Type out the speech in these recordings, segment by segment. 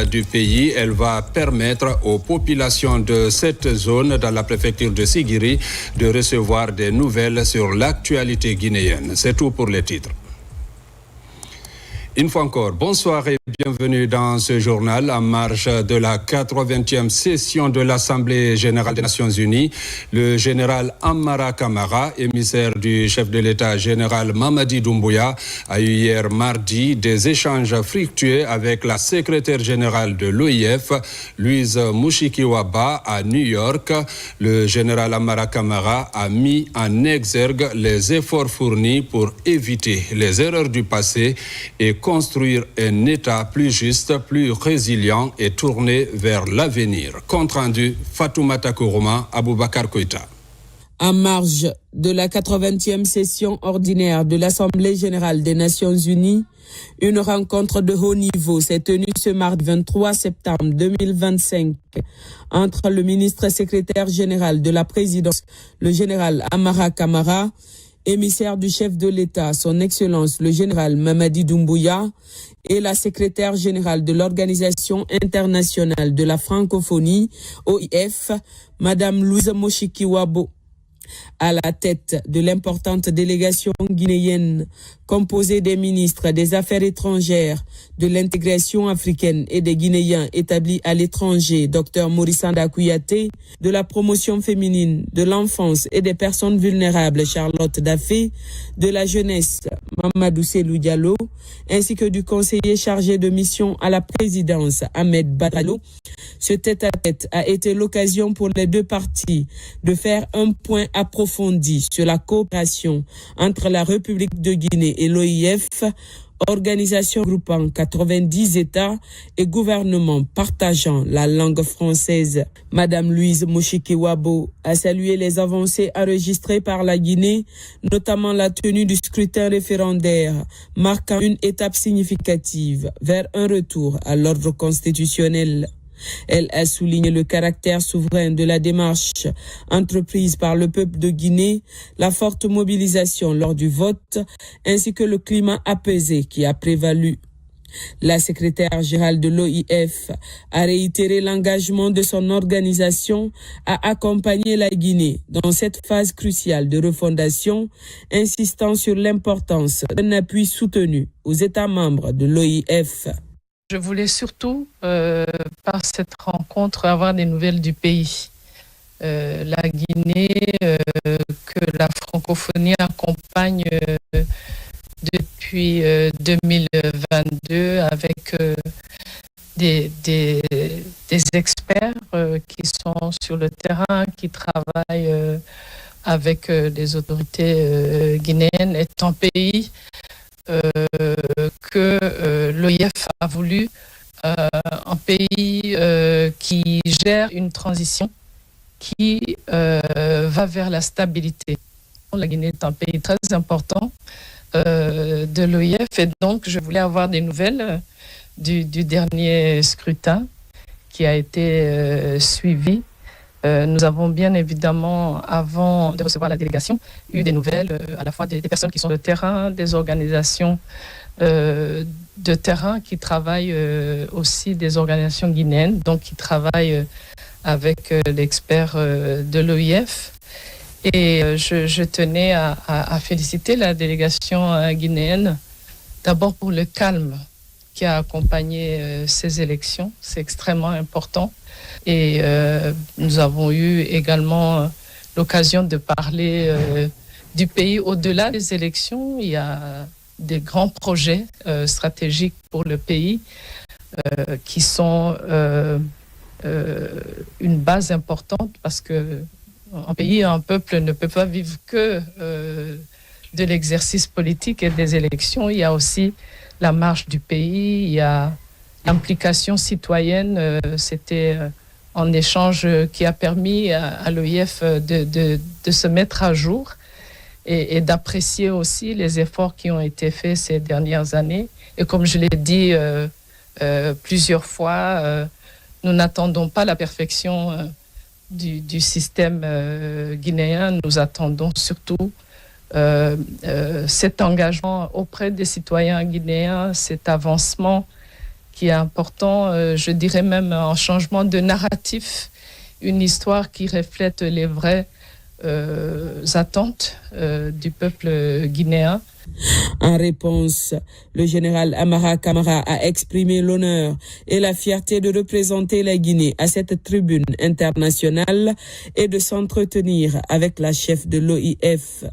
du pays. Elle va permettre aux populations de cette zone, dans la préfecture de Sigiri, de recevoir des nouvelles sur l'actualité guinéenne. C'est tout pour les titres. Une fois encore, bonsoir et bienvenue dans ce journal en marge de la 80e session de l'Assemblée générale des Nations unies. Le général Amara Camara, émissaire du chef de l'État général Mamadi Doumbouya, a eu hier mardi des échanges fructueux avec la secrétaire générale de l'OIF, Louise Mushikiwaba, à New York. Le général Amara Camara a mis en exergue les efforts fournis pour éviter les erreurs du passé et construire un État plus juste, plus résilient et tourné vers l'avenir. Compte rendu, Fatoumata Kourouma, Aboubakar Koïta. En marge de la 80e session ordinaire de l'Assemblée générale des Nations unies, une rencontre de haut niveau s'est tenue ce mardi 23 septembre 2025 entre le ministre secrétaire général de la présidence, le général Amara Camara, émissaire du chef de l'État, son Excellence le général Mamadi Doumbouya, et la secrétaire générale de l'Organisation internationale de la francophonie, OIF, Madame Louise Mushikiwaba. À la tête de l'importante délégation guinéenne composée des ministres des Affaires étrangères, de l'intégration africaine et des Guinéens établis à l'étranger, Dr Morissanda Kouyaté, de la promotion féminine, de l'enfance et des personnes vulnérables, Charlotte Daffé, de la jeunesse, Mamadou Selou Diallo, ainsi que du conseiller chargé de mission à la présidence, Ahmed Badalo. Ce tête-à-tête a été l'occasion pour les deux parties de faire un point approfondi sur la coopération entre la République de Guinée et l'OIF, organisation groupant 90 États et gouvernements partageant la langue française. Madame Louise Mushikiwaba a salué les avancées enregistrées par la Guinée, notamment la tenue du scrutin référendaire, marquant une étape significative vers un retour à l'ordre constitutionnel. Elle a souligné le caractère souverain de la démarche entreprise par le peuple de Guinée, la forte mobilisation lors du vote, ainsi que le climat apaisé qui a prévalu. La secrétaire générale de l'OIF a réitéré l'engagement de son organisation à accompagner la Guinée dans cette phase cruciale de refondation, insistant sur l'importance d'un appui soutenu aux États membres de l'OIF. Je voulais surtout, par cette rencontre, avoir des nouvelles du pays. La Guinée, que la francophonie accompagne depuis 2022 avec des experts qui sont sur le terrain, qui travaillent avec les autorités guinéennes, est un pays que l'OIF a voulu, un pays qui gère une transition qui va vers la stabilité. La Guinée est un pays très important de l'OIF et donc je voulais avoir des nouvelles du dernier scrutin qui a été suivi. Nous avons bien évidemment, avant de recevoir la délégation, eu des nouvelles à la fois des personnes qui sont de terrain, des organisations de terrain qui travaillent aussi, des organisations guinéennes, donc qui travaillent avec l'expert de l'OIF. Et je tenais à féliciter la délégation guinéenne, d'abord pour le calme qui a accompagné ces élections. C'est extrêmement important. Et nous avons eu également l'occasion de parler du pays au-delà des élections. Il y a des grands projets stratégiques pour le pays qui sont une base importante parce que un pays, un peuple ne peut pas vivre que de l'exercice politique et des élections. Il y a aussi la marche du pays, il y a l'implication citoyenne. C'était un échange qui a permis à l'OIF de se mettre à jour et d'apprécier aussi les efforts qui ont été faits ces dernières années. Et comme je l'ai dit plusieurs fois, nous n'attendons pas la perfection du système guinéen. Nous attendons surtout cet engagement auprès des citoyens guinéens, cet avancement qui est important, je dirais même un changement de narratif, une histoire qui reflète les vraies attentes du peuple guinéen. En réponse, le général Amara Camara a exprimé l'honneur et la fierté de représenter la Guinée à cette tribune internationale et de s'entretenir avec la chef de l'OIF.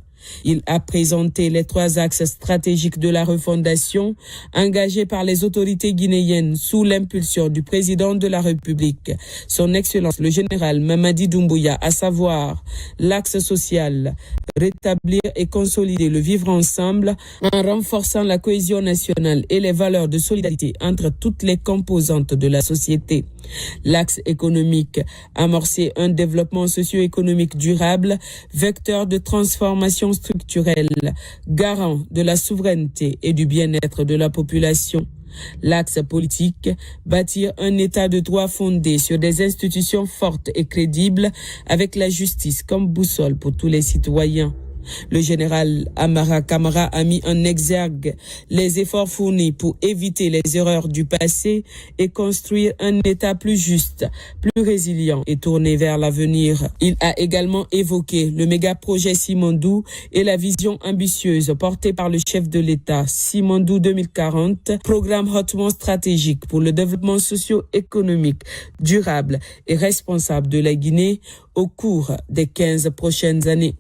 Il a présenté les 3 axes stratégiques de la refondation engagés par les autorités guinéennes sous l'impulsion du président de la République, son Excellence le général Mamadi Doumbouya, à savoir l'axe social, rétablir et consolider le vivre ensemble en renforçant la cohésion nationale et les valeurs de solidarité entre toutes les composantes de la société. L'axe économique, amorcer un développement socio-économique durable, vecteur de transformation structurelle, garant de la souveraineté et du bien-être de la population. L'axe politique, bâtir un état de droit fondé sur des institutions fortes et crédibles avec la justice comme boussole pour tous les citoyens. Le général Amara Camara a mis en exergue les efforts fournis pour éviter les erreurs du passé et construire un État plus juste, plus résilient et tourné vers l'avenir. Il a également évoqué le méga-projet Simandou et la vision ambitieuse portée par le chef de l'État, Simandou 2040, programme hautement stratégique pour le développement socio-économique durable et responsable de la Guinée au cours des 15 prochaines années.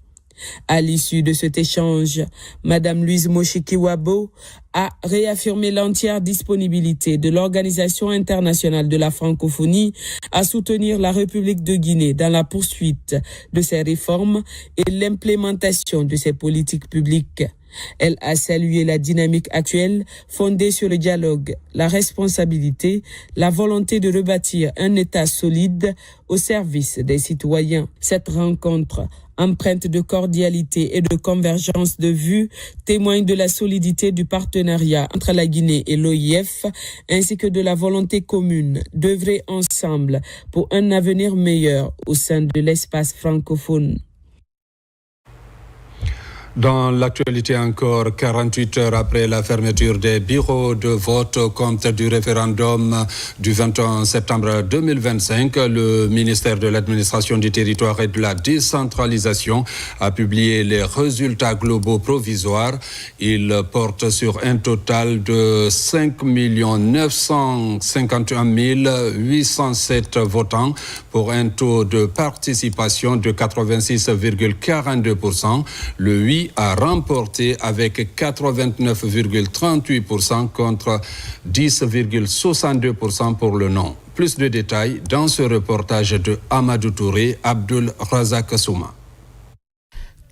À l'issue de cet échange, Madame Louise Moshikiwabo a réaffirmé l'entière disponibilité de l'Organisation internationale de la francophonie à soutenir la République de Guinée dans la poursuite de ses réformes et l'implémentation de ses politiques publiques. Elle a salué la dynamique actuelle fondée sur le dialogue, la responsabilité, la volonté de rebâtir un État solide au service des citoyens. Cette rencontre, empreinte de cordialité et de convergence de vues, témoigne de la solidité du partenariat entre la Guinée et l'OIF, ainsi que de la volonté commune d'œuvrer ensemble pour un avenir meilleur au sein de l'espace francophone. Dans l'actualité encore, 48 heures après la fermeture des bureaux de vote au compte du référendum du 21 septembre 2025, le ministère de l'Administration du Territoire et de la Décentralisation a publié les résultats globaux provisoires. Ils portent sur un total de 5 951 807 votants pour un taux de participation de 86,42%. Le 8 a remporté avec 89,38% contre 10,62% pour le non. Plus de détails dans ce reportage de Amadou Touré, Abdul Razak Souma.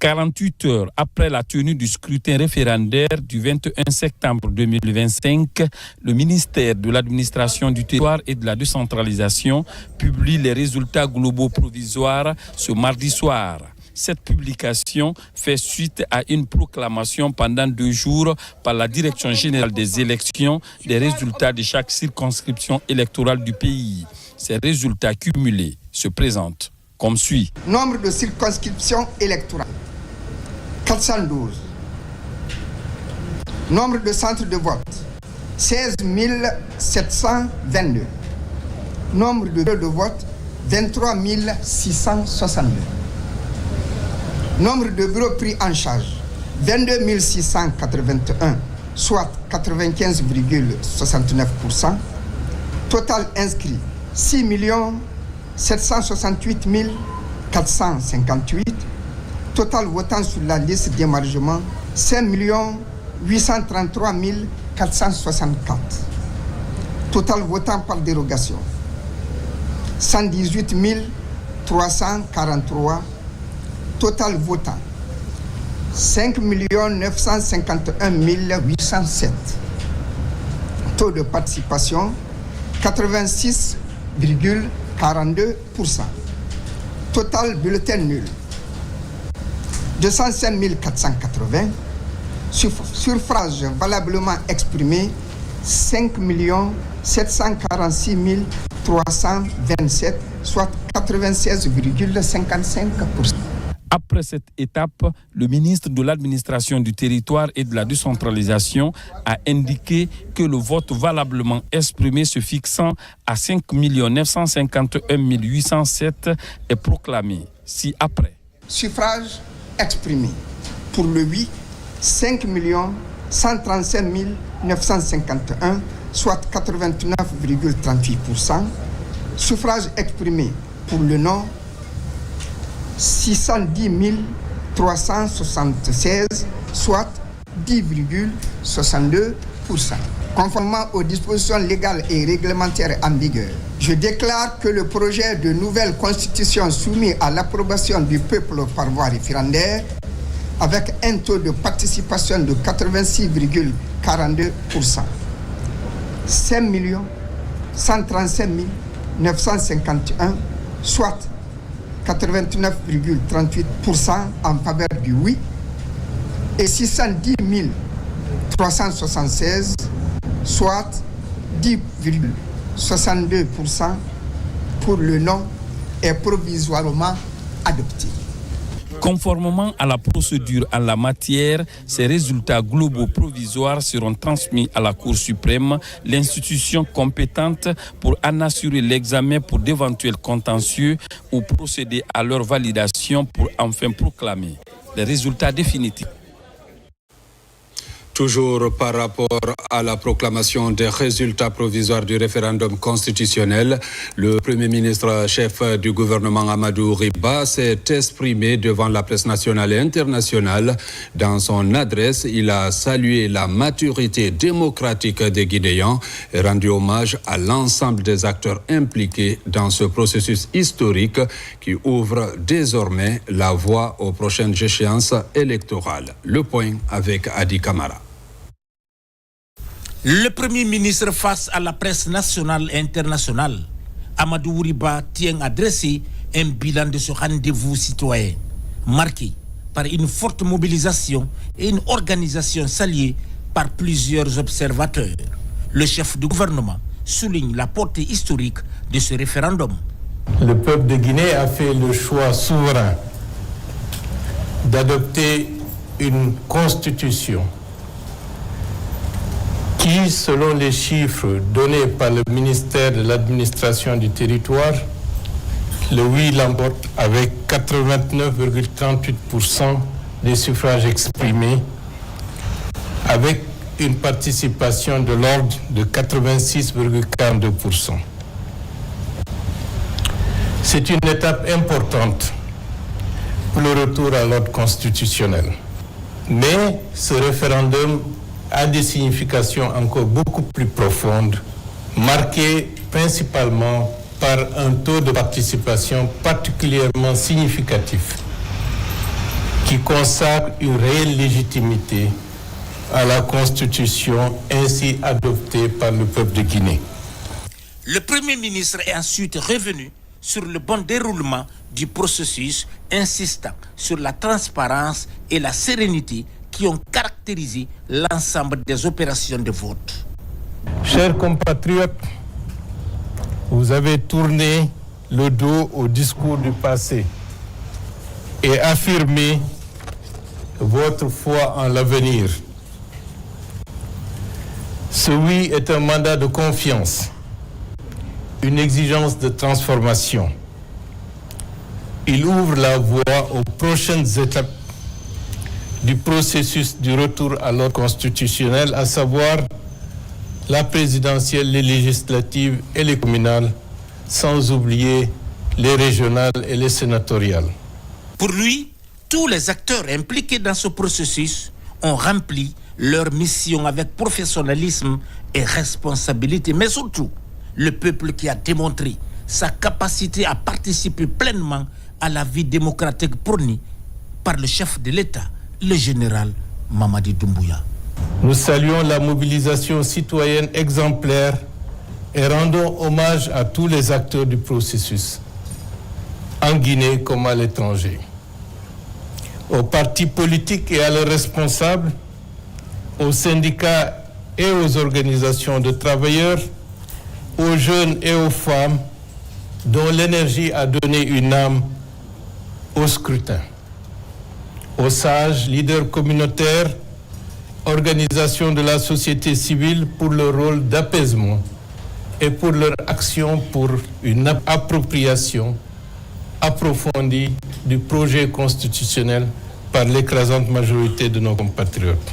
48 heures après la tenue du scrutin référendaire du 21 septembre 2025, le ministère de l'Administration du Territoire et de la Décentralisation publie les résultats globaux provisoires ce mardi soir. Cette publication fait suite à une proclamation pendant 2 jours par la Direction générale des élections des résultats de chaque circonscription électorale du pays. Ces résultats cumulés se présentent comme suit. Nombre de circonscriptions électorales, 412. Nombre de centres de vote, 16 722. Nombre de bureaux de vote, 23 662. Nombre de bureaux pris en charge, 22 681, soit 95,69%. Total inscrit, 6 768 458. Total votant sur la liste d'émargement, 5 833 464. Total votant par dérogation, 118 343. Total votant, 5 951 807. Taux de participation, 86,42%. Total bulletin nul, 205 480. Suffrage valablement exprimé, 5 746 327, soit 96,55%. Après cette étape, le ministre de l'Administration du Territoire et de la Décentralisation a indiqué que le vote valablement exprimé se fixant à 5 951 807 est proclamé. Ci-après. Suffrage exprimé. Pour le oui, 5 135 951, soit 89,38%. Suffrage exprimé pour le non, 610 376, soit 10,62%. Conformément aux dispositions légales et réglementaires en vigueur, je déclare que le projet de nouvelle constitution soumis à l'approbation du peuple par voie référendaire, avec un taux de participation de 86,42%, 5 135 951, soit 89,38% en faveur du oui, et 610 376, soit 10,62% pour le non, est provisoirement adopté. Conformément à la procédure en la matière, ces résultats globaux provisoires seront transmis à la Cour suprême, l'institution compétente pour en assurer l'examen pour d'éventuels contentieux ou procéder à leur validation pour enfin proclamer les résultats définitifs. Toujours par rapport à la proclamation des résultats provisoires du référendum constitutionnel, le Premier ministre chef du gouvernement Amadou Riba s'est exprimé devant la presse nationale et internationale. Dans son adresse, il a salué la maturité démocratique des Guinéens et rendu hommage à l'ensemble des acteurs impliqués dans ce processus historique qui ouvre désormais la voie aux prochaines échéances électorales. Le point avec Adi Kamara. Le Premier ministre face à la presse nationale et internationale, Amadou Riba tient à dresser un bilan de ce rendez-vous citoyen, marqué par une forte mobilisation et une organisation saluée par plusieurs observateurs. Le chef du gouvernement souligne la portée historique de ce référendum. Le peuple de Guinée a fait le choix souverain d'adopter une constitution qui, selon les chiffres donnés par le ministère de l'Administration du Territoire, le oui l'emporte avec 89,38% des suffrages exprimés, avec une participation de l'ordre de 86,42%. C'est une étape importante pour le retour à l'ordre constitutionnel. Mais ce référendum a des significations encore beaucoup plus profondes, marquées principalement par un taux de participation particulièrement significatif, qui consacre une réelle légitimité à la Constitution ainsi adoptée par le peuple de Guinée. Le Premier ministre est ensuite revenu sur le bon déroulement du processus, insistant sur la transparence et la sérénité qui ont caractérisé l'ensemble des opérations de vote. Chers compatriotes, vous avez tourné le dos au discours du passé et affirmé votre foi en l'avenir. Ce oui est un mandat de confiance, une exigence de transformation. Il ouvre la voie aux prochaines étapes du processus du retour à l'ordre constitutionnel, à savoir la présidentielle, les législatives et les communales, sans oublier les régionales et les sénatoriales. Pour lui, tous les acteurs impliqués dans ce processus ont rempli leur mission avec professionnalisme et responsabilité, mais surtout le peuple qui a démontré sa capacité à participer pleinement à la vie démocratique prônée par le chef de l'État, le général Mamadi Doumbouya. Nous saluons la mobilisation citoyenne exemplaire et rendons hommage à tous les acteurs du processus, en Guinée comme à l'étranger, aux partis politiques et à leurs responsables, aux syndicats et aux organisations de travailleurs, aux jeunes et aux femmes dont l'énergie a donné une âme au scrutin. aux sages, leaders communautaires, organisations de la société civile pour leur rôle d'apaisement et pour leur action pour une appropriation approfondie du projet constitutionnel par l'écrasante majorité de nos compatriotes.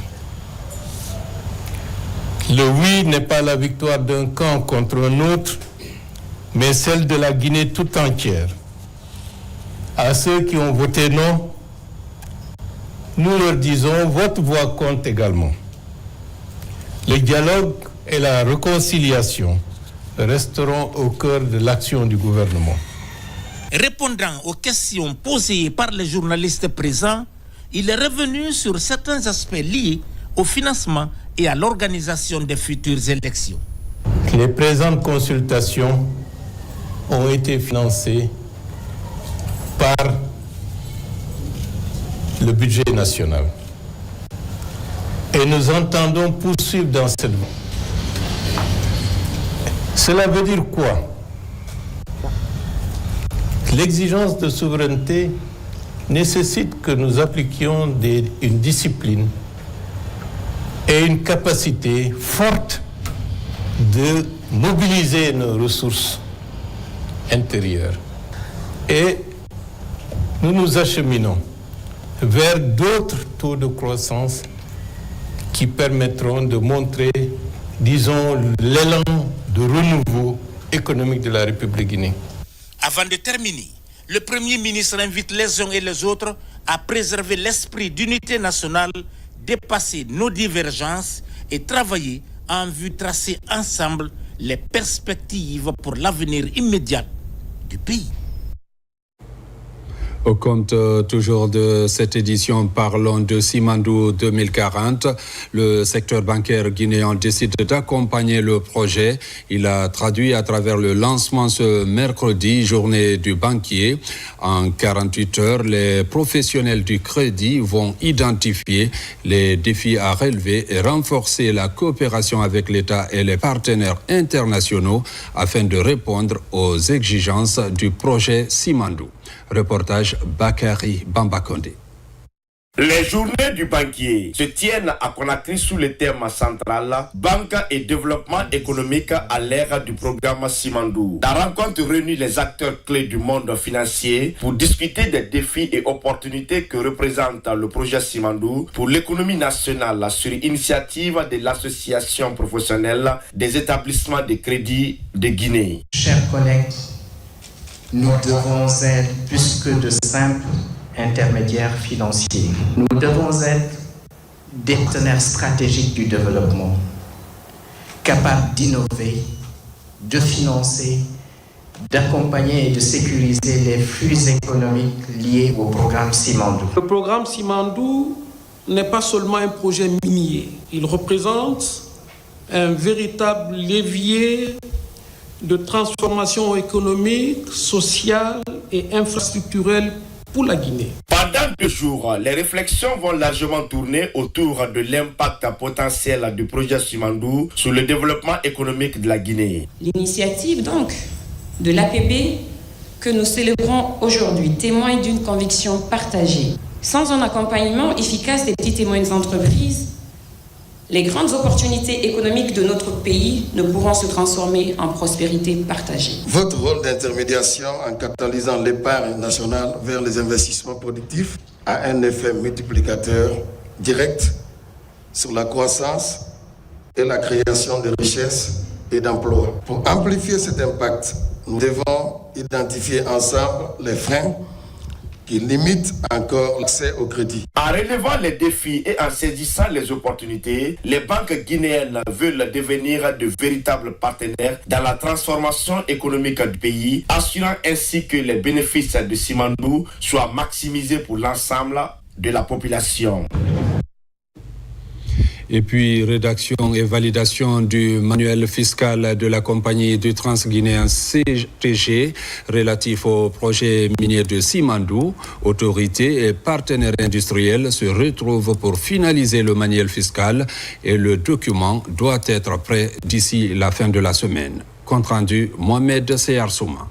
Le oui n'est pas la victoire d'un camp contre un autre, mais celle de la Guinée tout entière. À ceux qui ont voté non, nous leur disons, votre voix compte également. Le dialogue et la réconciliation resteront au cœur de l'action du gouvernement. Répondant aux questions posées par les journalistes présents, il est revenu sur certains aspects liés au financement et à l'organisation des futures élections. Les présentes consultations ont été financées par le budget national. Et nous entendons poursuivre dans cette voie. Cela veut dire quoi? L'exigence de souveraineté nécessite que nous appliquions une discipline et une capacité forte de mobiliser nos ressources intérieures. Et nous nous acheminons vers d'autres taux de croissance qui permettront de montrer, disons, l'élan de renouveau économique de la République guinéenne. Avant de terminer, le Premier ministre invite les uns et les autres à préserver l'esprit d'unité nationale, dépasser nos divergences et travailler en vue de tracer ensemble les perspectives pour l'avenir immédiat du pays. Au compte toujours de cette édition, parlons de Simandou 2040. Le secteur bancaire guinéen décide d'accompagner le projet. Il a traduit à travers le lancement ce mercredi, journée du banquier. En 48 heures, les professionnels du crédit vont identifier les défis à relever et renforcer la coopération avec l'État et les partenaires internationaux afin de répondre aux exigences du projet Simandou. Reportage Bakary Bambakonde. Les journées du banquier se tiennent à Conakry sous le thème central Banque et développement économique à l'ère du programme Simandou. La rencontre réunit les acteurs clés du monde financier pour discuter des défis et opportunités que représente le projet Simandou pour l'économie nationale sur initiative de l'association professionnelle des établissements de crédit de Guinée. Chers collègues, nous devons être plus que de simples intermédiaires financiers. Nous devons être des partenaires stratégiques du développement, capables d'innover, de financer, d'accompagner et de sécuriser les flux économiques liés au programme Simandou. Le programme Simandou n'est pas seulement un projet minier, il représente un véritable levier de transformation économique, sociale et infrastructurelle pour la Guinée. Pendant 2 jours, les réflexions vont largement tourner autour de l'impact potentiel du projet Simandou sur le développement économique de la Guinée. L'initiative donc de l'APB que nous célébrons aujourd'hui témoigne d'une conviction partagée. Sans un accompagnement efficace des petites et moyennes entreprises, les grandes opportunités économiques de notre pays ne pourront se transformer en prospérité partagée. Votre rôle d'intermédiation en catalysant l'épargne nationale vers les investissements productifs a un effet multiplicateur direct sur la croissance et la création de richesses et d'emplois. Pour amplifier cet impact, nous devons identifier ensemble les freins qui limitent encore l'accès au crédit. En relevant les défis et en saisissant les opportunités, les banques guinéennes veulent devenir de véritables partenaires dans la transformation économique du pays, assurant ainsi que les bénéfices de Simandou soient maximisés pour l'ensemble de la population. Et puis, rédaction et validation du manuel fiscal de la compagnie du Transguinéen CTG relatif au projet minier de Simandou. Autorités et partenaires industriels se retrouvent pour finaliser le manuel fiscal et le document doit être prêt d'ici la fin de la semaine. Compte rendu, Mohamed Seyarsouma.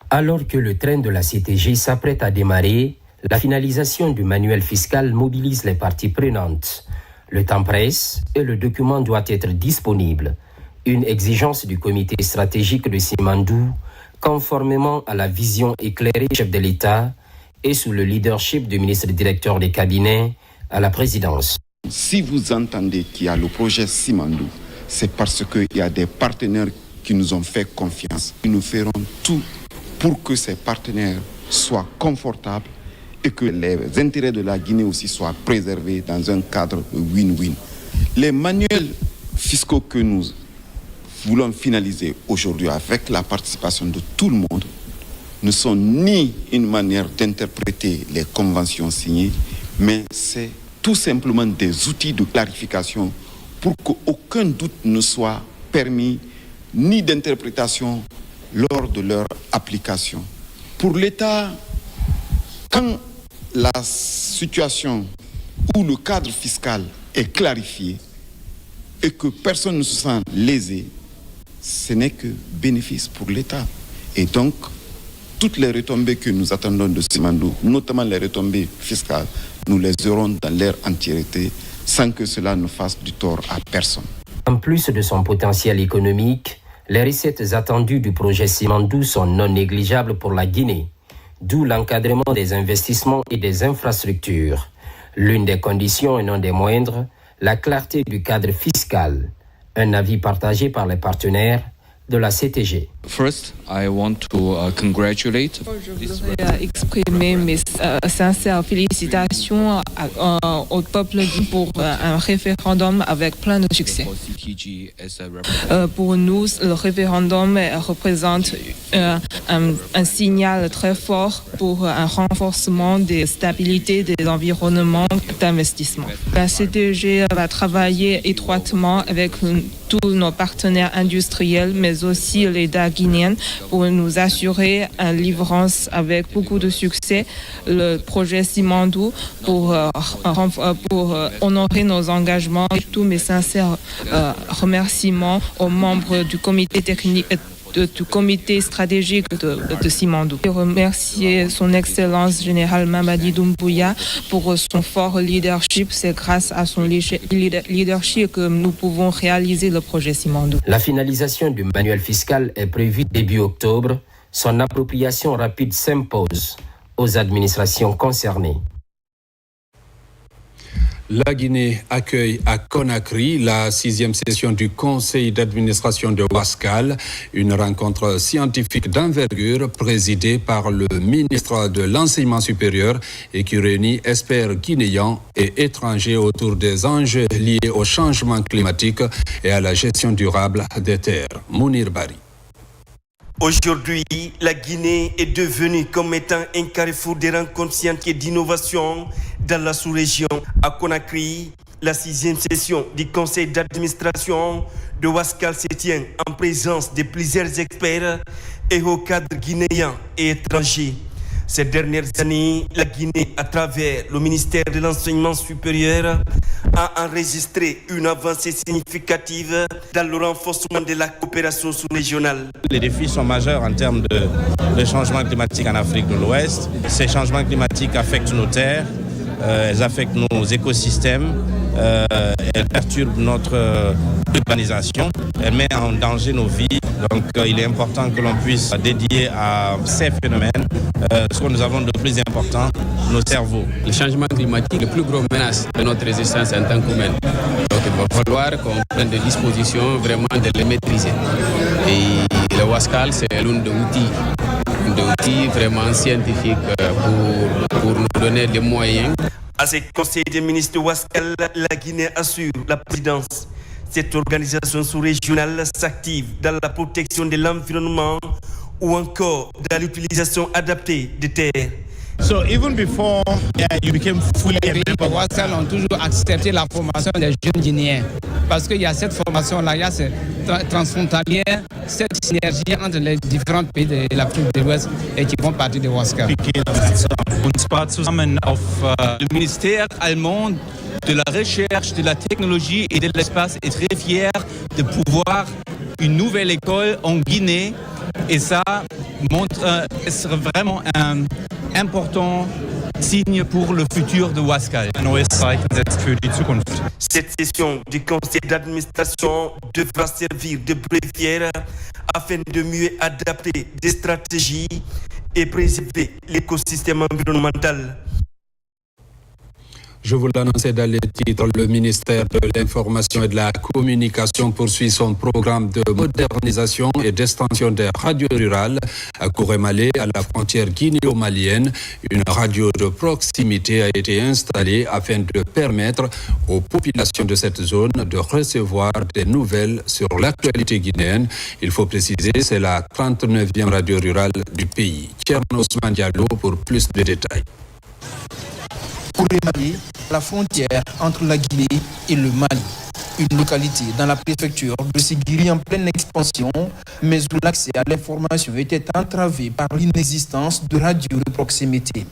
Alors que le train de la CTG s'apprête à démarrer, La finalisation du manuel fiscal mobilise les parties prenantes. Le temps presse et le document doit être disponible. Une exigence du comité stratégique de Simandou, conformément à la vision éclairée du chef de l'État et sous le leadership du ministre directeur des cabinets à la présidence. Si vous entendez qu'il y a le projet Simandou, c'est parce qu'il y a des partenaires qui nous ont fait confiance. Nous ferons tout pour que ces partenaires soient confortables et que les intérêts de la Guinée aussi soient préservés dans un cadre win-win. Les manuels fiscaux que nous voulons finaliser aujourd'hui avec la participation de tout le monde ne sont ni une manière d'interpréter les conventions signées, mais c'est tout simplement des outils de clarification pour qu'aucun doute ne soit permis ni d'interprétation lors de leur application. Pour l'État, quand la situation ou le cadre fiscal est clarifié et que personne ne se sent lésé, ce n'est que bénéfice pour l'État. Et donc, toutes les retombées que nous attendons de Simandou, notamment les retombées fiscales, nous les aurons dans leur entièreté sans que cela ne fasse du tort à personne. En plus de son potentiel économique, les recettes attendues du projet Simandou sont non négligeables pour la Guinée, d'où l'encadrement des investissements et des infrastructures. L'une des conditions et non des moindres, la clarté du cadre fiscal, un avis partagé par les partenaires de la CTG. First, I want to congratulate. Je voudrais exprimer mes sincères félicitations au peuple pour un référendum avec plein de succès. Pour nous, le référendum représente un signal très fort pour un renforcement des stabilités des environnements d'investissement. La CTG va travailler étroitement avec tous nos partenaires industriels, mais aussi l'État guinéen, pour nous assurer une livrance avec beaucoup de succès, le projet Simandou, pour honorer nos engagements. Et tous mes sincères remerciements aux membres du comité technique du comité stratégique de Simandou. Je remercie son Excellence générale Mamadi Doumbouya pour son fort leadership. C'est grâce à son leadership que nous pouvons réaliser le projet Simandou. La finalisation du manuel fiscal est prévue début octobre. Son appropriation rapide s'impose aux administrations concernées. La Guinée accueille à Conakry la 6e session du conseil d'administration de Wascal, une rencontre scientifique d'envergure présidée par le ministre de l'Enseignement supérieur et qui réunit experts guinéens et étrangers autour des enjeux liés au changement climatique et à la gestion durable des terres. Mounir Bari. Aujourd'hui, la Guinée est devenue comme étant un carrefour des rencontres scientifiques et d'innovation dans la sous-région. À Conakry, la 6e session du conseil d'administration de Wascal se tient en présence de plusieurs experts et hauts cadres guinéens et étrangers. Ces dernières années, la Guinée, à travers le ministère de l'Enseignement supérieur, a enregistré une avancée significative dans le renforcement de la coopération sous-régionale. Les défis sont majeurs en termes de changement climatique en Afrique de l'Ouest. Ces changements climatiques affectent nos terres, elles affectent nos écosystèmes, elles perturbent notre urbanisation, elles mettent en danger nos vies. Donc il est important que l'on puisse dédier à ces phénomènes ce que nous avons de plus important, nos cerveaux. Le changement climatique est la plus grosse menace de notre résistance en tant qu'humains. Donc il va falloir qu'on prenne des dispositions vraiment de les maîtriser. Et le Wascal, c'est l'un des outils vraiment scientifiques pour nous donner des moyens. À ce conseil des ministres de Wascal, la Guinée assure la présidence. Cette organisation sous-régionale s'active dans la protection de l'environnement ou encore dans l'utilisation adaptée des terres. So even before you became fully a member, Wascal ont toujours accepté la formation des jeunes Guinéens parce qu'il y a cette formation-là, il y a cette transfrontalière, cette synergie entre les différents pays de l'Afrique de l'Ouest et qui font partie de Wascal. Und zwar zusammen auf le ministère allemand de la recherche, de la technologie et de l'espace est très fier de pouvoir une nouvelle école en Guinée et ça montre c'est vraiment important signe pour le futur de Wascal. Cette session du conseil d'administration devra servir de bréviaire afin de mieux adapter des stratégies et préserver l'écosystème environnemental. Je vous l'annonçais dans les titres, le ministère de l'Information et de la Communication poursuit son programme de modernisation et d'extension des radios rurales à Kourémalé, à la frontière guinéo-malienne. Une radio de proximité a été installée afin de permettre aux populations de cette zone de recevoir des nouvelles sur l'actualité guinéenne. Il faut préciser, c'est la 39e radio rurale du pays. Tcherno Ousmane Diallo pour plus de détails. Kourémalé, la frontière entre la Guinée et le Mali. Une localité dans la préfecture de Sigiri en pleine expansion, mais où l'accès à l'information était entravé par l'inexistence de radios de proximité.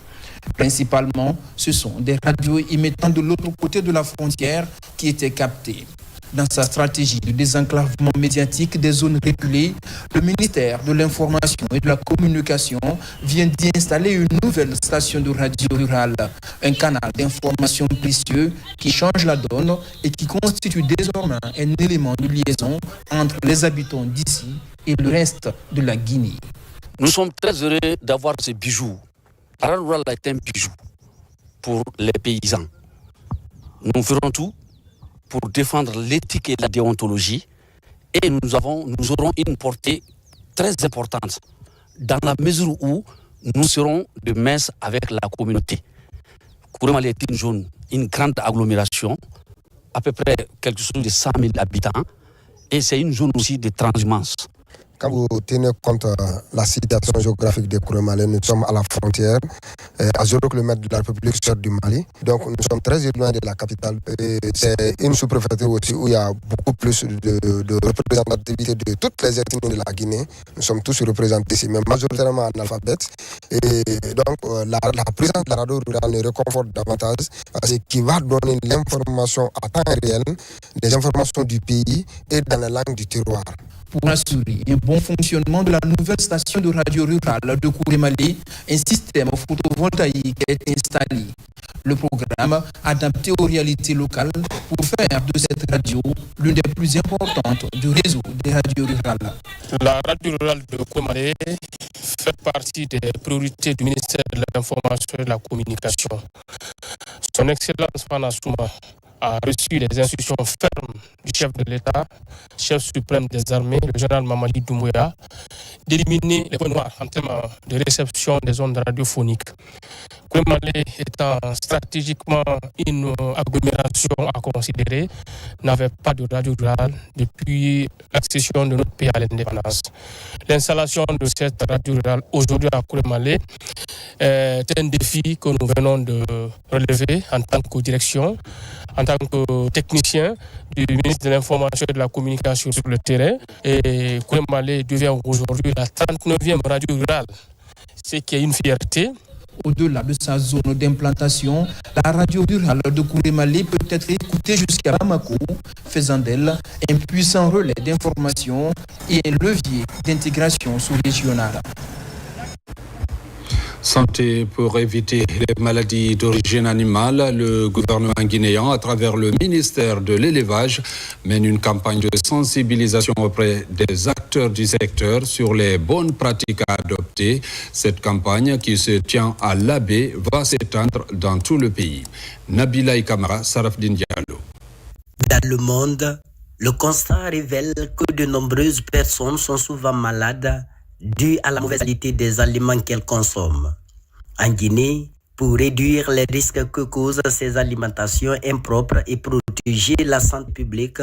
Principalement, ce sont des radios émettant de l'autre côté de la frontière qui étaient captées. Dans sa stratégie de désenclavement médiatique des zones reculées, le ministère de l'Information et de la Communication vient d'y installer une nouvelle station de radio rurale, un canal d'information précieux qui change la donne et qui constitue désormais un élément de liaison entre les habitants d'ici et le reste de la Guinée. Nous sommes très heureux d'avoir ce bijou. La radio rurale est un bijou pour les paysans. Nous ferons tout pour défendre l'éthique et la déontologie, et nous aurons une portée très importante dans la mesure où nous serons de messe avec la communauté. Kourémalé est une zone, une grande agglomération, à peu près quelque chose de 100 000 habitants, et c'est une zone aussi de transhumance. Quand vous tenez compte de la situation géographique de Kourémalé, nous sommes à la frontière, à 0 km de la République sud du Mali. Donc nous sommes très éloignés de la capitale. C'est une sous-préfecture aussi où il y a beaucoup plus de représentativité de toutes les ethnies de la Guinée. Nous sommes tous représentés ici, mais majoritairement analphabètes. Et donc la présence de la radio rurale nous réconforte davantage parce qu'il va donner l'information à temps réel, des informations du pays et dans la langue du terroir. Pour assurer un bon fonctionnement de la nouvelle station de radio rurale de Kourémalé, un système photovoltaïque est installé. Le programme adapté aux réalités locales pour faire de cette radio l'une des plus importantes du réseau des radios rurales. La radio rurale de Kourémalé fait partie des priorités du ministère de l'Information et de la Communication. Son Excellence Fana Souma a reçu les instructions fermes du chef de l'État, chef suprême des armées, le général Mamadi Doumbouya, d'éliminer les points noirs en termes de réception des ondes radiophoniques. Kourémalé étant stratégiquement une agglomération à considérer, n'avait pas de radio rurale depuis l'accession de notre pays à l'indépendance. L'installation de cette radio rurale aujourd'hui à Kourémalé est un défi que nous venons de relever en tant que direction, en tant que technicien du ministre de l'Information et de la Communication sur le terrain. Et Kourémalé devient aujourd'hui la 39e radio rurale, ce qui est une fierté. Au-delà de sa zone d'implantation, la radio rurale de Kourémalé peut être écoutée jusqu'à Bamako, faisant d'elle un puissant relais d'information et un levier d'intégration sous-régionale. Santé pour éviter les maladies d'origine animale, le gouvernement guinéen, à travers le ministère de l'Élevage, mène une campagne de sensibilisation auprès des acteurs du secteur sur les bonnes pratiques à adopter. Cette campagne, qui se tient à l'Abbé, va s'étendre dans tout le pays. Nabila Kamara, Sarafdin Diallo. Dans le monde, le constat révèle que de nombreuses personnes sont souvent malades dû à la mauvaise qualité des aliments qu'elles consomment. En Guinée, pour réduire les risques que causent ces alimentations impropres et protéger la santé publique,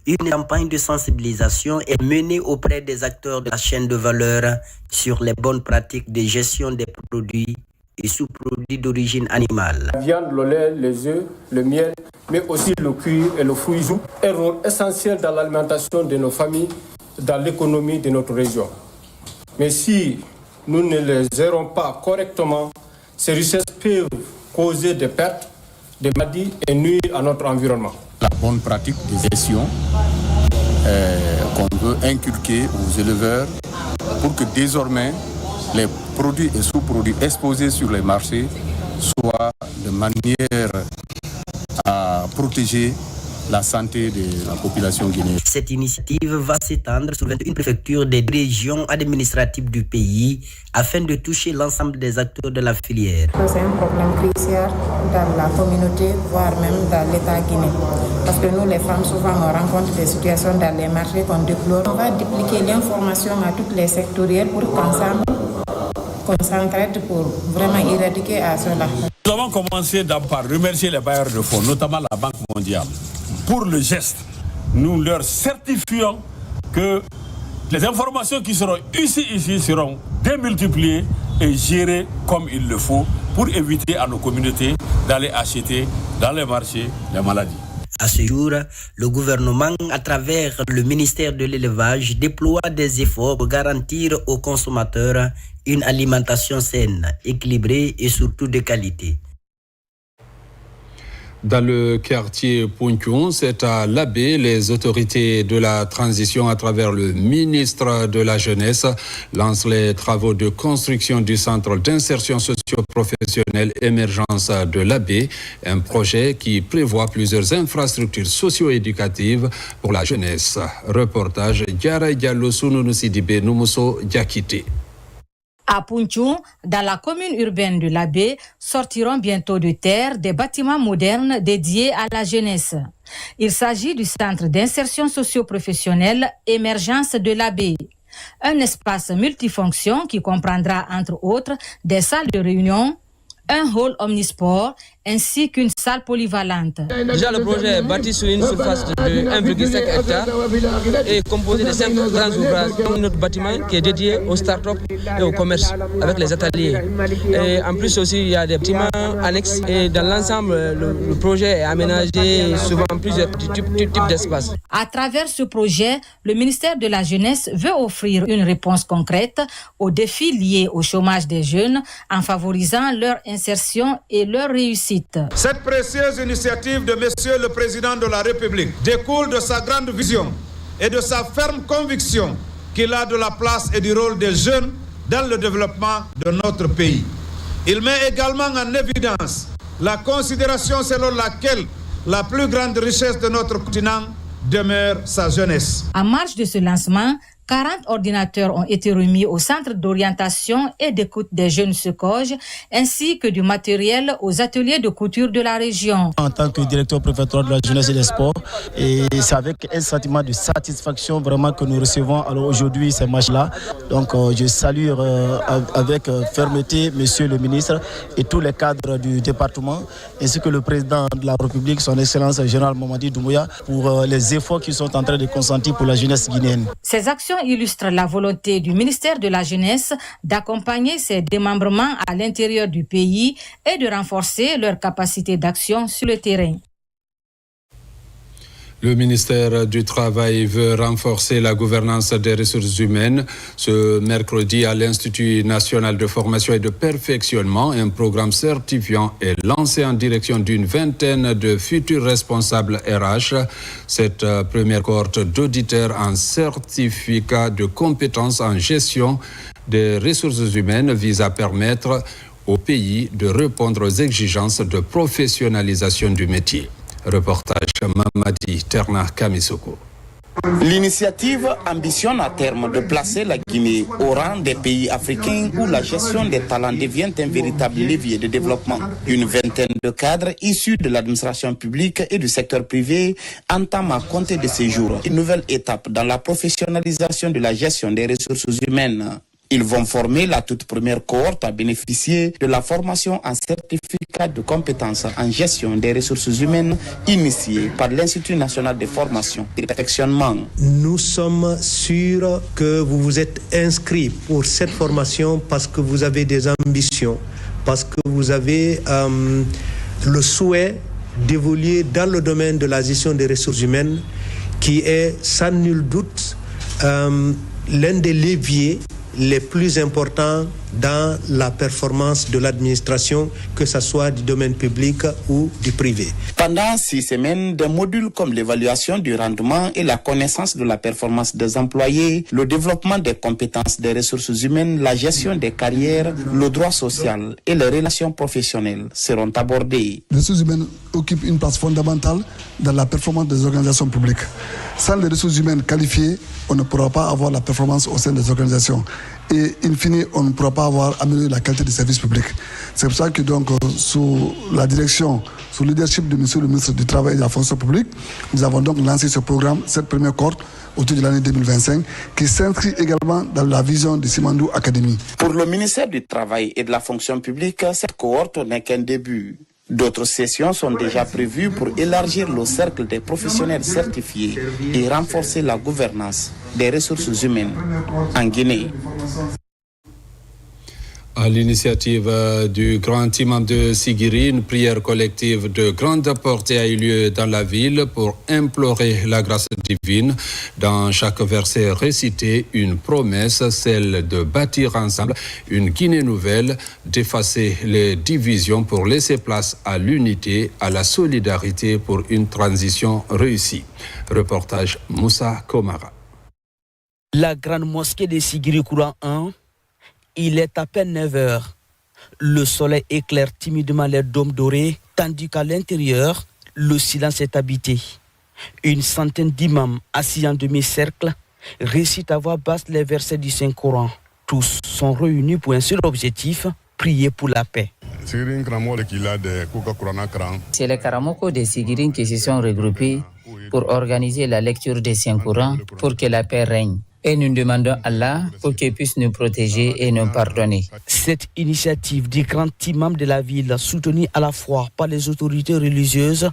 une campagne de sensibilisation est menée auprès des acteurs de la chaîne de valeur sur les bonnes pratiques de gestion des produits et sous-produits d'origine animale. La viande, le lait, les œufs, le miel, mais aussi le cuir et le fruit jouent un rôle essentiel dans l'alimentation de nos familles, dans l'économie de notre région. Mais si nous ne les gérons pas correctement, ces richesses peuvent causer des pertes, des maladies et nuire à notre environnement. La bonne pratique de gestion qu'on veut inculquer aux éleveurs pour que désormais les produits et sous-produits exposés sur les marchés soit de manière à protéger la santé de la population guinéenne. Cette initiative va s'étendre sur 21 préfectures des régions administratives du pays afin de toucher l'ensemble des acteurs de la filière. C'est un problème crucial dans la communauté, voire même dans l'État guinéen. Parce que nous, les femmes, souvent, on rencontre des situations dans les marchés qu'on déplore. On va dupliquer l'information à toutes les sectorielles pour qu'ensemble, qu'on s'entraide pour vraiment éradiquer à cela. Nous avons commencé par remercier les bailleurs de fonds, notamment la Banque mondiale. Pour le geste, nous leur certifions que les informations qui seront ici seront démultipliées et gérées comme il le faut pour éviter à nos communautés d'aller acheter dans les marchés les maladies. À ce jour, le gouvernement, à travers le ministère de l'Élevage, déploie des efforts pour garantir aux consommateurs une alimentation saine, équilibrée et surtout de qualité. Dans le quartier Ponthion, c'est à l'Abbé, les autorités de la transition à travers le ministre de la Jeunesse lancent les travaux de construction du centre d'insertion socio-professionnelle Émergence de l'Abbé, un projet qui prévoit plusieurs infrastructures socio-éducatives pour la jeunesse. Reportage Diara Diallo Sununu Sidibé Numuso Diakité. À Ponthion, dans la commune urbaine de l'Abbé, sortiront bientôt de terre des bâtiments modernes dédiés à la jeunesse. Il s'agit du centre d'insertion socio-professionnelle Émergence de l'Abbé, un espace multifonction qui comprendra entre autres des salles de réunion, un hall omnisport ainsi qu'une salle polyvalente. Déjà, le projet est bâti sur une surface de 1,5 hectares et composé de 5 grands ouvrages. Notre bâtiment qui est dédié aux start-up et au commerce avec les ateliers. Et en plus aussi, il y a des bâtiments annexes et dans l'ensemble, le projet est aménagé souvent plusieurs types d'espaces. À travers ce projet, le ministère de la Jeunesse veut offrir une réponse concrète aux défis liés au chômage des jeunes en favorisant leur insertion et leur réussite. Cette précieuse initiative de Monsieur le Président de la République découle de sa grande vision et de sa ferme conviction qu'il a de la place et du rôle des jeunes dans le développement de notre pays. Il met également en évidence la considération selon laquelle la plus grande richesse de notre continent demeure sa jeunesse. En marge de ce lancement, 40 ordinateurs ont été remis au centre d'orientation et d'écoute des jeunes SECOJ, ainsi que du matériel aux ateliers de couture de la région. En tant que directeur préfectoral de la jeunesse et des sports, et c'est avec un sentiment de satisfaction vraiment que nous recevons alors aujourd'hui ces matchs-là. Donc je salue avec fermeté Monsieur le ministre et tous les cadres du département, ainsi que le président de la République, son Excellence Général Mamadi Doumbouya, pour les efforts qu'ils sont en train de consentir pour la jeunesse guinéenne. Ces actions illustrent la volonté du ministère de la Jeunesse d'accompagner ses démembrements à l'intérieur du pays et de renforcer leur capacité d'action sur le terrain. Le ministère du Travail veut renforcer la gouvernance des ressources humaines. Ce mercredi, à l'Institut national de formation et de perfectionnement, un programme certifiant est lancé en direction d'une vingtaine de futurs responsables RH. Cette première cohorte d'auditeurs en certificat de compétences en gestion des ressources humaines vise à permettre au pays de répondre aux exigences de professionnalisation du métier. Reportage Mamadi Terna Kamisoko. L'initiative ambitionne à terme de placer la Guinée au rang des pays africains où la gestion des talents devient un véritable levier de développement. Une vingtaine de cadres issus de l'administration publique et du secteur privé entament à compter de ces jours une nouvelle étape dans la professionnalisation de la gestion des ressources humaines. Ils vont former la toute première cohorte à bénéficier de la formation en certificat de compétences en gestion des ressources humaines initiée par l'Institut national de formation et de perfectionnement. Nous sommes sûrs que vous vous êtes inscrits pour cette formation parce que vous avez des ambitions, parce que vous avez le souhait d'évoluer dans le domaine de la gestion des ressources humaines qui est sans nul doute l'un des leviers les plus importants dans la performance de l'administration, que ce soit du domaine public ou du privé. Pendant 6 semaines, des modules comme l'évaluation du rendement et la connaissance de la performance des employés, le développement des compétences des ressources humaines, la gestion des carrières, le droit social et les relations professionnelles seront abordés. Les ressources humaines occupent une place fondamentale dans la performance des organisations publiques. Sans les ressources humaines qualifiées, on ne pourra pas avoir la performance au sein des organisations. Et in fine, on ne pourra pas améliorer la qualité des services publics. C'est pour ça que donc, sous la direction, sous le leadership de monsieur le ministre du Travail et de la fonction publique, nous avons donc lancé ce programme, cette première cohorte, autour de l'année 2025, qui s'inscrit également dans la vision de Simandou Academy. Pour le ministère du Travail et de la fonction publique, cette cohorte n'est qu'un début. D'autres sessions sont déjà prévues pour élargir le cercle des professionnels certifiés et renforcer la gouvernance des ressources humaines en Guinée. À l'initiative du grand imam de Sigiri, une prière collective de grande portée a eu lieu dans la ville pour implorer la grâce divine. Dans chaque verset récité, une promesse, celle de bâtir ensemble une Guinée nouvelle, d'effacer les divisions pour laisser place à l'unité, à la solidarité pour une transition réussie. Reportage Moussa Komara. La grande mosquée de Sigiri Courant 1. Il est à peine 9 heures. Le soleil éclaire timidement les dômes dorés, tandis qu'à l'intérieur, le silence est habité. Une centaine d'imams assis en demi-cercle récitent à voix basse les versets du Saint-Coran. Tous sont réunis pour un seul objectif, prier pour la paix. C'est les Karamoko de Sigirin qui se sont regroupés pour organiser la lecture des Saint-Coran pour que la paix règne. Et nous demandons à Allah pour qu'il puisse nous protéger et nous pardonner. Cette initiative du grand imam de la ville, soutenue à la fois par les autorités religieuses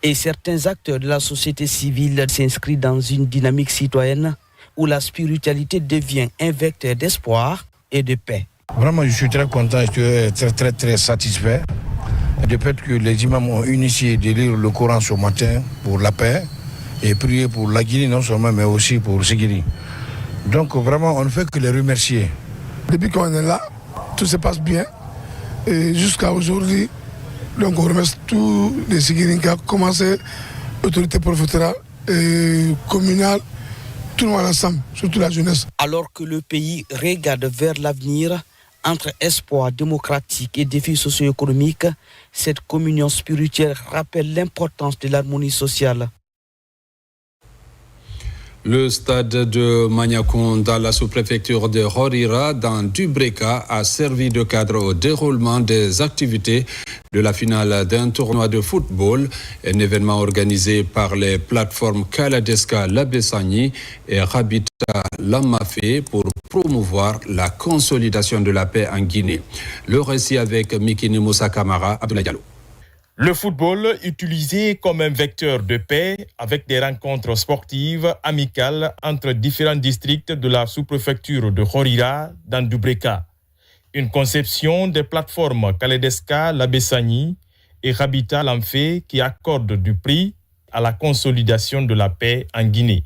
et certains acteurs de la société civile, s'inscrit dans une dynamique citoyenne où la spiritualité devient un vecteur d'espoir et de paix. Vraiment, je suis très content, je suis très satisfait du fait que les imams ont initié de lire le Coran ce matin pour la paix et prier pour la Guinée non seulement, mais aussi pour Sigiri. Donc vraiment, on ne fait que les remercier. Depuis qu'on est là, tout se passe bien. Et jusqu'à aujourd'hui, donc on remercie tous les Sigiriens qui ont commencé, l'autorité préfectorale et communale, tout le monde ensemble, surtout la jeunesse. Alors que le pays regarde vers l'avenir, entre espoir démocratique et défis socio-économiques, cette communion spirituelle rappelle l'importance de l'harmonie sociale. Le stade de Maniakoun dans la sous-préfecture de Horira, dans Dubreka, a servi de cadre au déroulement des activités de la finale d'un tournoi de football, un événement organisé par les plateformes Kaladeska Labessani et Rabita Lamafé pour promouvoir la consolidation de la paix en Guinée. Le récit avec Mikini Moussa Kamara, Abdoulaye Diallo. Le football utilisé comme un vecteur de paix avec des rencontres sportives amicales entre différents districts de la sous-préfecture de Horira dans Dubreka. Une conception des plateformes Kaledeska, Labessani et Rabita Lamfé qui accordent du prix à la consolidation de la paix en Guinée.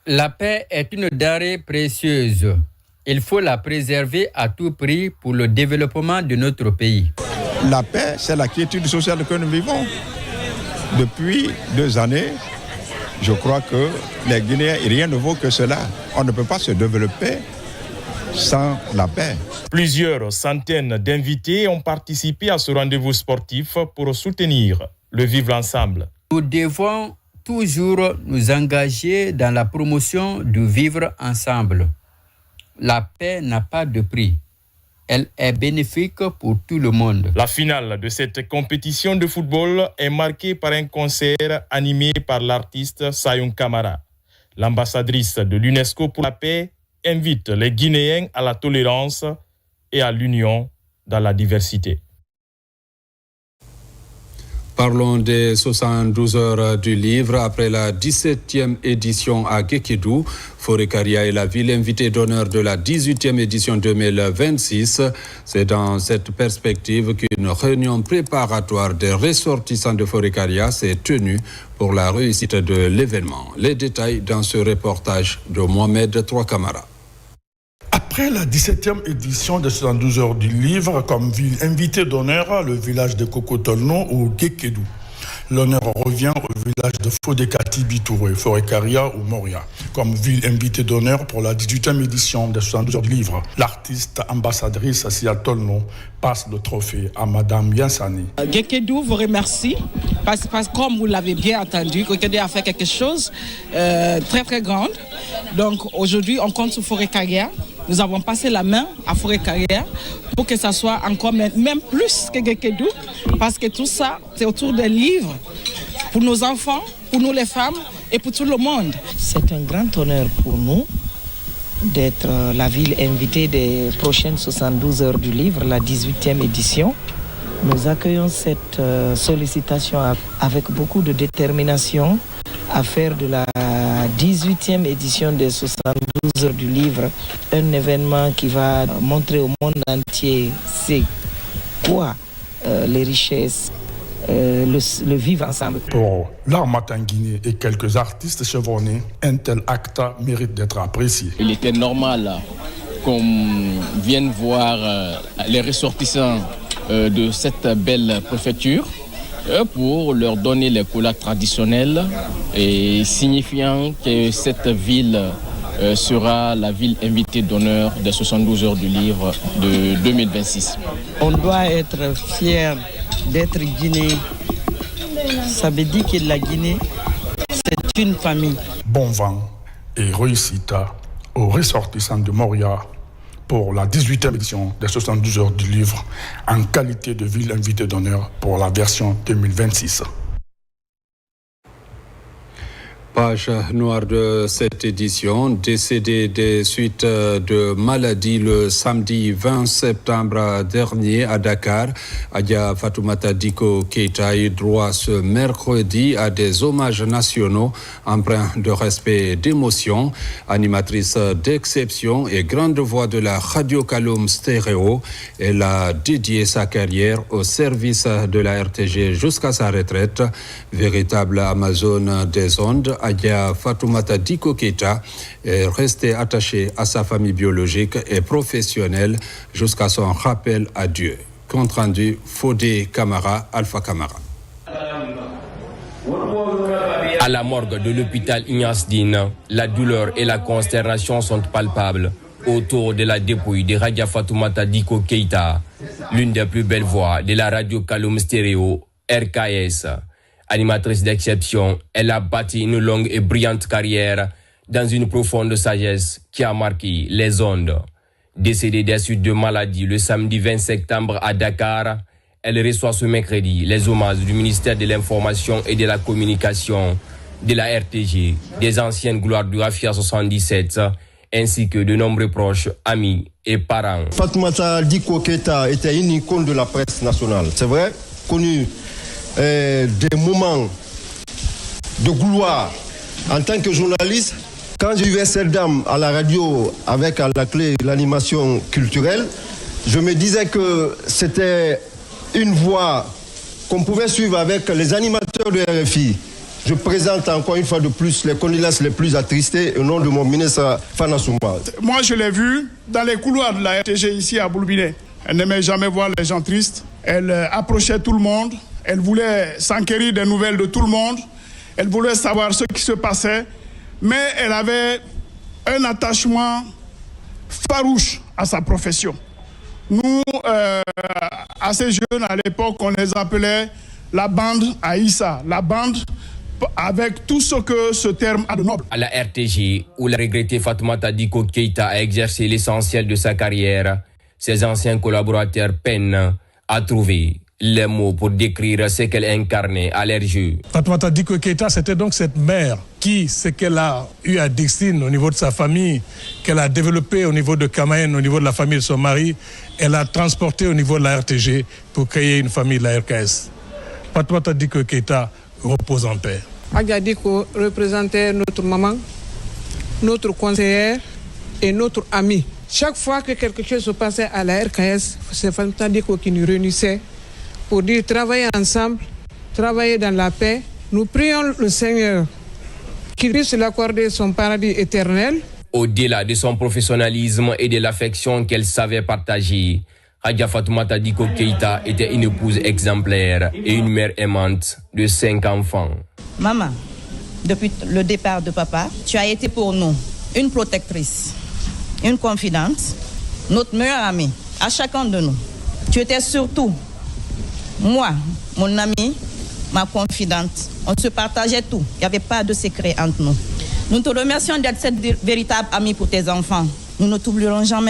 La paix est une denrée précieuse. Il faut la préserver à tout prix pour le développement de notre pays. La paix, c'est la quiétude sociale que nous vivons. Depuis 2 années, je crois que les Guinéens, rien ne vaut que cela. On ne peut pas se développer sans la paix. Plusieurs centaines d'invités ont participé à ce rendez-vous sportif pour soutenir le vivre ensemble. Nous devons toujours nous engager dans la promotion du vivre ensemble. La paix n'a pas de prix. Elle est bénéfique pour tout le monde. La finale de cette compétition de football est marquée par un concert animé par l'artiste Sayoun Kamara. L'ambassadrice de l'UNESCO pour la paix invite les Guinéens à la tolérance et à l'union dans la diversité. Parlons des 72 heures du livre. Après la 17e édition à Guékédou, Forêt-Karia est la ville invitée d'honneur de la 18e édition 2026. C'est dans cette perspective qu'une réunion préparatoire des ressortissants de Forêt-Karia s'est tenue pour la réussite de l'événement. Les détails dans ce reportage de Mohamed Trouakamara. Après la 17e édition de 72 heures du livre, comme ville invité d'honneur, le village de Cocotolno au Guékédou. L'honneur revient au village de Fodekati Bitouré, Forêt-Caria ou Moria, comme ville invitée d'honneur pour la 18e édition des 72 heures du livre. L'artiste ambassadrice Sia Tolno passe le trophée à Madame Yansani. Guékédou vous remercie parce que comme vous l'avez bien entendu, Guékédou a fait quelque chose très très grand. Donc aujourd'hui on compte sur Forêt-Caria. Nous avons passé la main à Forêt-Caria pour que ça soit encore même plus que Guékédou, parce que tout ça, c'est autour des livres, pour nos enfants, pour nous les femmes et pour tout le monde. C'est un grand honneur pour nous d'être la ville invitée des prochaines 72 heures du livre, la 18e édition. Nous accueillons cette sollicitation avec beaucoup de détermination à faire de la 18e édition des 72 heures du livre un événement qui va montrer au monde entier c'est quoi les richesses, le vivre ensemble. Pour l'Armatan Guinée et quelques artistes chevronnés, un tel acte mérite d'être apprécié. Il était normal qu'on vienne voir les ressortissants de cette belle préfecture pour leur donner les couleurs traditionnelles et signifiant que cette ville sera la ville invitée d'honneur des 72 heures du livre de 2026. On doit être fier d'être Guinéen. Ça veut dire que la Guinée, c'est une famille. Bon vent et réussite aux ressortissants de Moria pour la 18e édition des 72 heures du livre en qualité de ville invitée d'honneur pour la version 2026. Page noire de cette édition, décédé des suites de maladie le samedi 20 septembre dernier à Dakar. Adja Fatoumata Diko Keita a eu droit ce mercredi à des hommages nationaux empreints de respect et d'émotion. Animatrice d'exception et grande voix de la Radio Kaloum Stéréo, elle a dédié sa carrière au service de la RTG jusqu'à sa retraite. Véritable Amazone des ondes, Adja Fatoumata Diko Keita est restée attachée à sa famille biologique et professionnelle jusqu'à son rappel à Dieu. Compte rendu, Fodé Camara, Alpha Camara. À la morgue de l'hôpital Ignace Dine, la douleur et la consternation sont palpables autour de la dépouille de Adja Fatoumata Diko Keita, l'une des plus belles voix de la Radio Kaloum Stéréo, RKS. Animatrice d'exception, elle a bâti une longue et brillante carrière dans une profonde sagesse qui a marqué les ondes. Décédée des suites de maladie le samedi 20 septembre à Dakar, elle reçoit ce mercredi les hommages du ministère de l'Information et de la Communication, de la RTG, des anciennes gloires du Afia 77, ainsi que de nombreux proches, amis et parents. Fatoumata Diko Keita était une icône de la presse nationale, c'est vrai, connue des moments de gloire en tant que journaliste. Quand j'ai vu cette dame à la radio avec à la clé l'animation culturelle, je me disais que c'était une voix qu'on pouvait suivre avec les animateurs de RFI. Je présente encore une fois de plus les condoléances les plus attristées au nom de mon ministre Fana Soumba. Moi, je l'ai vue dans les couloirs de la RTG ici à Boulbiné. Elle n'aimait jamais voir les gens tristes. Elle approchait tout le monde. Elle voulait s'enquérir des nouvelles de tout le monde. Elle voulait savoir ce qui se passait. Mais elle avait un attachement farouche à sa profession. Nous, assez jeunes à l'époque, on les appelait la bande Aïssa. La bande avec tout ce que ce terme a de noble. À la RTG, où la regrettée Fatoumata Diko Keita a exercé l'essentiel de sa carrière, ses anciens collaborateurs peinent à trouver les mots pour décrire ce qu'elle incarnait à leur jeu. Fatoumata Diko Keita, c'était donc cette mère qui, ce qu'elle a eu à Dixine au niveau de sa famille, qu'elle a développé au niveau de Kamayen, au niveau de la famille de son mari, elle a transporté au niveau de la RTG pour créer une famille de la RKS. Fatoumata Diko Keita repose en paix. Adja Diko représentait notre maman, notre conseillère et notre amie. Chaque fois que quelque chose se passait à la RKS, c'est Fatoumata Diko qui nous réunissait pour dire travailler ensemble, travailler dans la paix. Nous prions le Seigneur qu'il puisse l'accorder son paradis éternel. Au-delà de son professionnalisme et de l'affection qu'elle savait partager, Hadja Fatoumata Diko Keïta était une épouse exemplaire et une mère aimante de 5 enfants. Maman, depuis le départ de papa, tu as été pour nous une protectrice, une confidente, notre meilleure amie, à chacun de nous. Tu étais surtout moi, mon amie, ma confidente. On se partageait tout. Il n'y avait pas de secret entre nous. Nous te remercions d'être cette véritable amie pour tes enfants. Nous ne t'oublierons jamais.